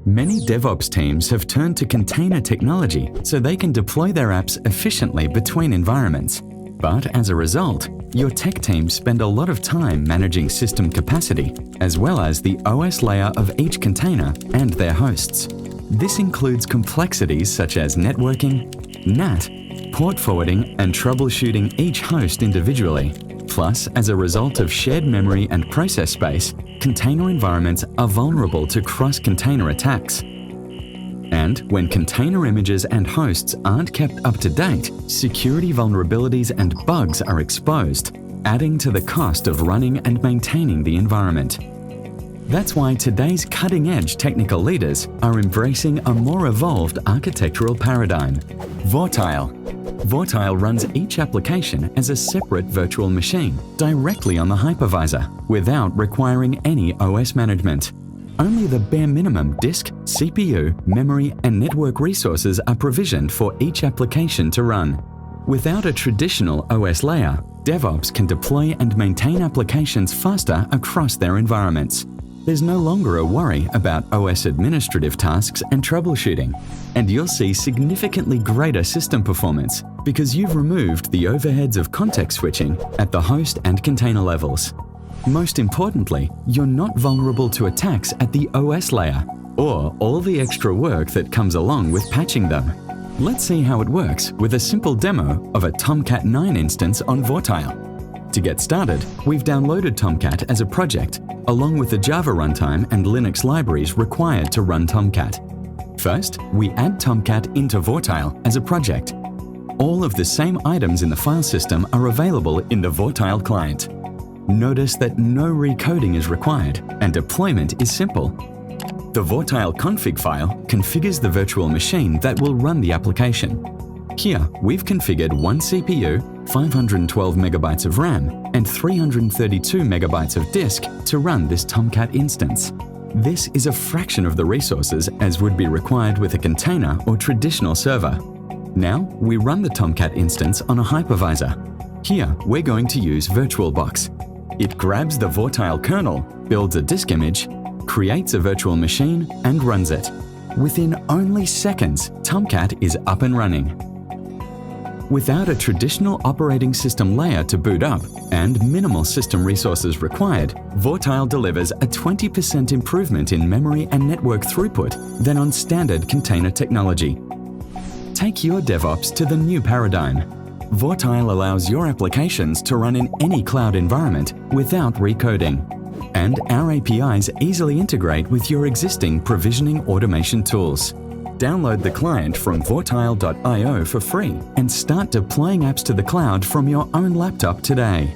Many DevOps teams have turned to container technology so they can deploy their apps efficiently between environments. But as a result, your tech teams spend a lot of time managing system capacity, as well as the OS layer of each container and their hosts. This includes complexities such as networking, NAT, port forwarding, and troubleshooting each host individually. Plus, as a result of shared memory and process space, container environments are vulnerable to cross-container attacks. And when container images and hosts aren't kept up to date, security vulnerabilities and bugs are exposed, adding to the cost of running and maintaining the environment. That's why today's cutting-edge technical leaders are embracing a more evolved architectural paradigm: Vorteil. Vorteil runs each application as a separate virtual machine directly on the hypervisor without requiring any OS management. Only the bare minimum disk, CPU, memory, and network resources are provisioned for each application to run. Without a traditional OS layer, DevOps can deploy and maintain applications faster across their environments. There's no longer a worry about OS administrative tasks and troubleshooting, and you'll see significantly greater system performance because you've removed the overheads of context switching at the host and container levels. Most importantly, you're not vulnerable to attacks at the OS layer or all the extra work that comes along with patching them. Let's see how it works with a simple demo of a Tomcat 9 instance on Vorteil. To get started, we've downloaded Tomcat as a project, along with the Java runtime and Linux libraries required to run Tomcat. First, we add Tomcat into Vorteil as a project. All of the same items in the file system are available in the Vorteil client. Notice that no recoding is required and deployment is simple. The Vorteil config file configures the virtual machine that will run the application. Here, we've configured one CPU, 512 megabytes of RAM, and 332 megabytes of disk to run this Tomcat instance. This is a fraction of the resources as would be required with a container or traditional server. Now, we run the Tomcat instance on a hypervisor. Here, we're going to use VirtualBox. It grabs the Vorteil kernel, builds a disk image, creates a virtual machine, and runs it. Within only seconds, Tomcat is up and running. Without a traditional operating system layer to boot up and minimal system resources required, Vorteil delivers a 20% improvement in memory and network throughput than on standard container technology. Take your DevOps to the new paradigm. Vorteil allows your applications to run in any cloud environment without recoding. And our APIs easily integrate with your existing provisioning automation tools. Download the client from vorteil.io for free and start deploying apps to the cloud from your own laptop today.